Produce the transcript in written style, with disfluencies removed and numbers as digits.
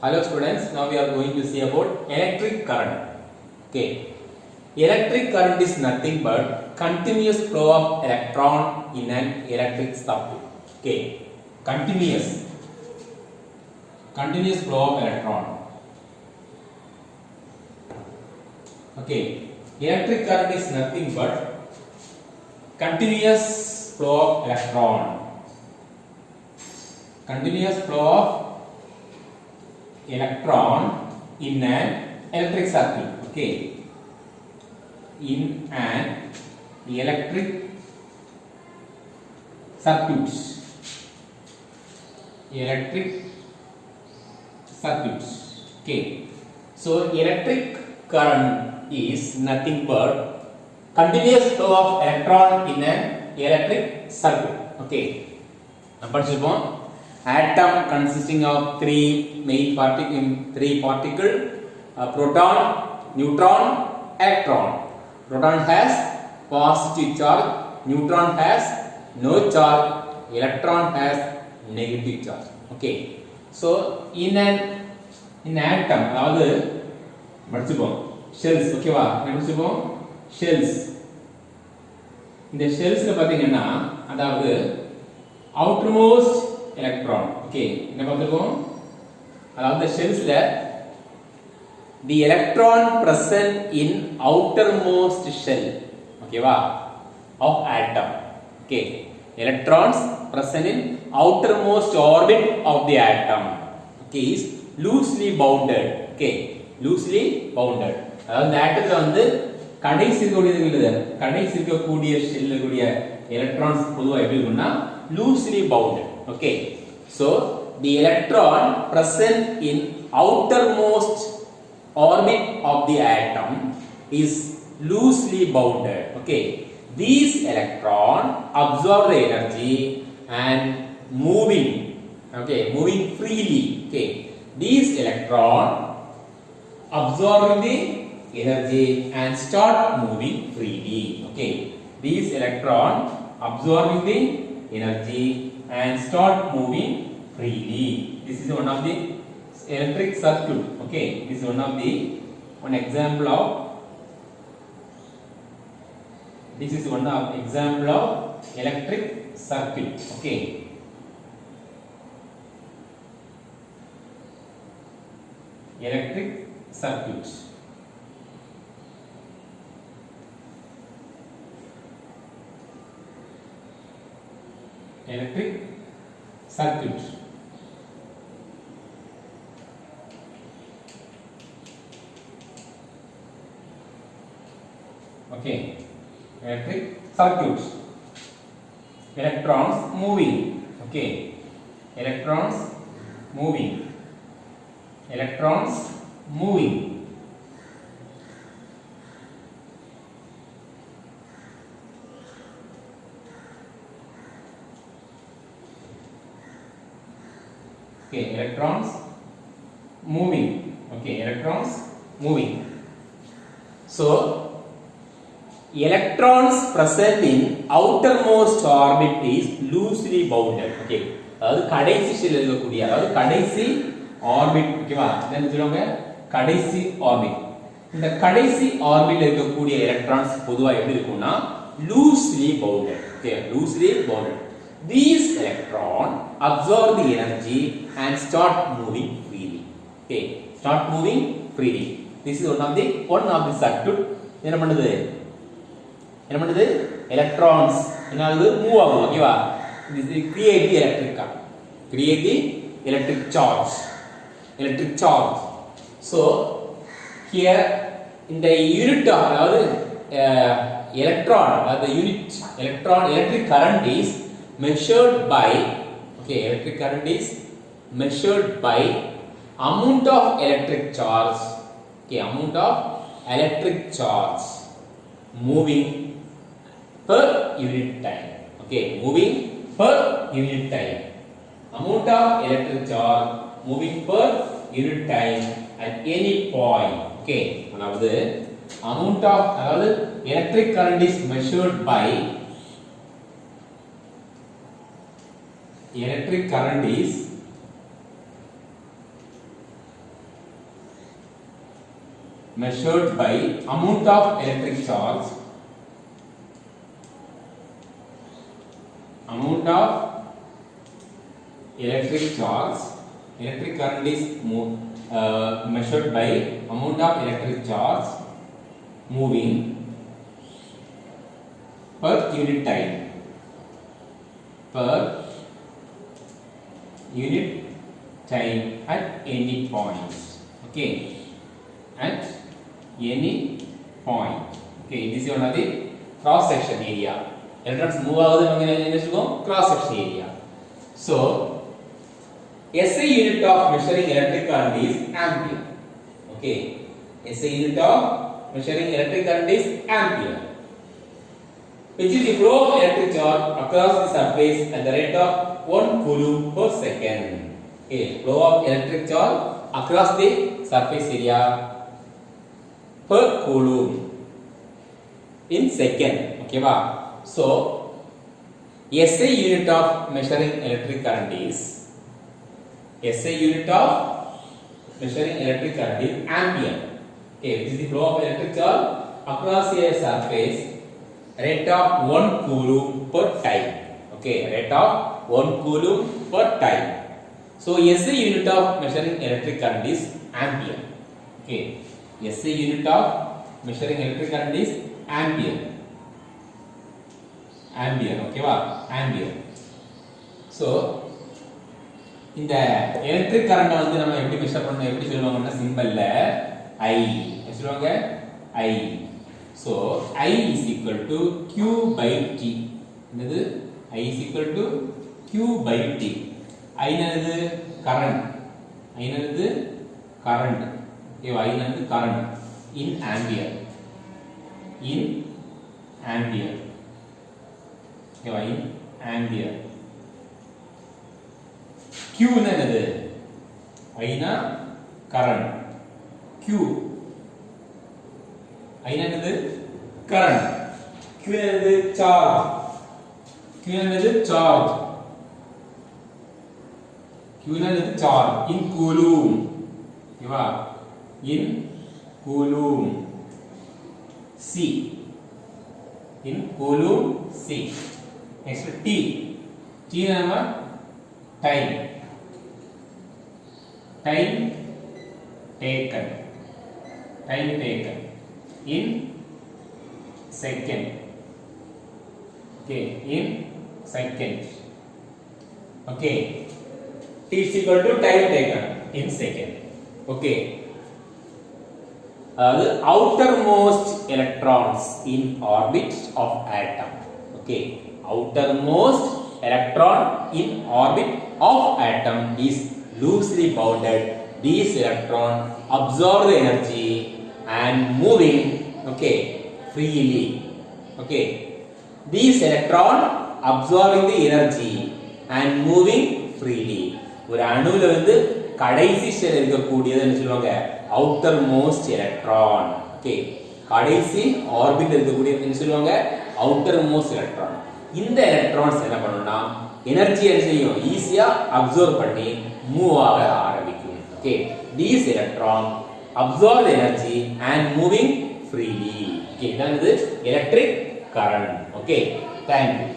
Hello students, now we are going to see about electric current. Okay, electric current is nothing but continuous flow of electron in an electric circuit. Okay, continuous flow of electron. Okay, electric current is nothing but continuous flow of electron. Continuous flow of electron in an electric circuit. Okay, in an electric circuits. Okay, so electric current is nothing but continuous flow of electron in an electric circuit. Okay, படிச்சிருப்போம். Atom consisting of three particles, proton, neutron, electron. Proton has positive charge, neutron has no charge, electron has negative charge. Okay, so in atom அதாவது படிச்சுப்போம் shells. ஓகேவா, படிச்சுப்போம் shells. இந்த shellsல பாத்தீங்கன்னா அதாவது outermost electron. Okay, என்ன பார்த்துப்போம் அதாவது the shellsல the electron present in outermost shell. ஓகேவா, of atom. Okay, electrons present in outermost orbit of the atom. Okay, is loosely bounded. Okay, loosely bounded. அதாவது இந்த ஆட்டத்துல வந்து கடைசி இருக்கக்கூடிய ஷெல்ல கூடிய எலக்ட்ரான்ஸ் பொதுவா எப்படி இருக்கும்னா loosely bounded. Okay, so the electron present in outermost orbit of the atom is loosely bounded. Okay, these electron absorb the energy and moving freely. Okay, these electron absorbing the energy and start moving freely. Okay, these electron absorbing the energy and start moving freely. This is one of the electric circuit. Okay, this is one example of electric circuit. Okay, electric circuits. Electric circuit. Okay, electric circuits. Electrons moving. Okay, electrons moving. Okay, electrons moving. Okay, electrons moving. So electrons present in outermost orbit is loosely bounded. Okay, அதாவது கடைசி ஷெல்ல இருக்கக்கூடிய அதாவது கடைசி orbit. ஓகேவா, என்ன சொல்லுவாங்க கடைசி orbit. இந்த கடைசி ஆர்பிட்ல இருக்கக்கூடிய எலக்ட்ரான்ஸ் பொதுவா எப்படி இருக்கும்னா loosely bounded. Okay, loosely bounded. These electron absorb the energy and start moving freely. Okay, start moving freely. This is one of the circuit. என்ன பண்ணுது electrons என்னது மூவ் ஆகும். ஓகேவா, this create the electric charge. So here in the unit of அதாவது electron or the unit electric current is measured by amount of electric charge. Okay, amount of electric charge moving per unit time. Okay, moving per unit time. Amount of electric charge moving per unit time at any point. Okay, அதாவது electric current is measured by electric current is measured by amount of electric charge, amount of electric charge, electric current is measured by amount of electric charge moving per unit time, per unit time at any point. Okay, at any point. Okay, this is one of the cross section area. Electrons move ஆகுது நம்ம என்ன சொல்லுவோம், cross section area. So SI unit of measuring electric current is ampere. Okay, SI unit of measuring electric current is ampere, which is the flow of electric charge across the surface at the rate of 1 coulomb per second. Okay, flow of electric charge across the surface area per coulomb in second. Okay ba? So SI unit of measuring electric current is, SI unit of measuring electric current is ampere. Okay, which is the flow of electric charge across a surface rate of 1 coulomb per time. Okay, rate of 1 coulomb per time. So SI unit of measuring electric current is ampere. Okay, SI unit of measuring electric current is ampere. Ampere, okay va? Ampere. So இந்த electric current வந்து நம்ம எப்படி measure பண்ணணும், எப்படி சொல்லுவாங்கன்னா சிம்பல்ல I சொல்லுவாங்க I. So I is equal to Q by T. என்னது? I is equal to Q by T. I என்னது? current. I என்னது? current. Okay, I என்னது? current in ampere. In ampere. Okay, in ampere. Q என்னது? I na current. Q I என்னது? current. Q என்னது? charge. Q என்னது? charge. Q என்னது? charge in coulomb. ஓகேவா? in coulomb. C. in coulomb C. Next T. T என்னமா? time. Time taken. Time taken in second. Okay, in second. Okay, T is equal to time taken in second. Okay, the outermost electrons in orbit of atom. Okay, outermost electron in orbit of atom is loosely bounded. These electrons absorb the energy and moving, okay, freely. Okay, these electrons absorbing the energy and moving freely. ஒரு அணுல வந்து கடைசி shell இருக்கக்கூடியது என்ன சொல்லுவாங்க, outer most electron. Okay, கடைசி orbit இருக்கக்கூடியது என்ன சொல்லுவாங்க, அவுட்டர் மோஸ்ட் எலக்ட்ரான். இந்த எலக்ட்ரான்ஸ் என்ன பண்ணும்னா எனர்ஜி என்ன செய்யும், ஈஸியா அப்சர்வ் பண்ணி மூவ் ஆக ஆரம்பிக்கும். Okay, these electrons absorb the energy and moving freely. Okay, இதான் இது electric current. Okay, thank you.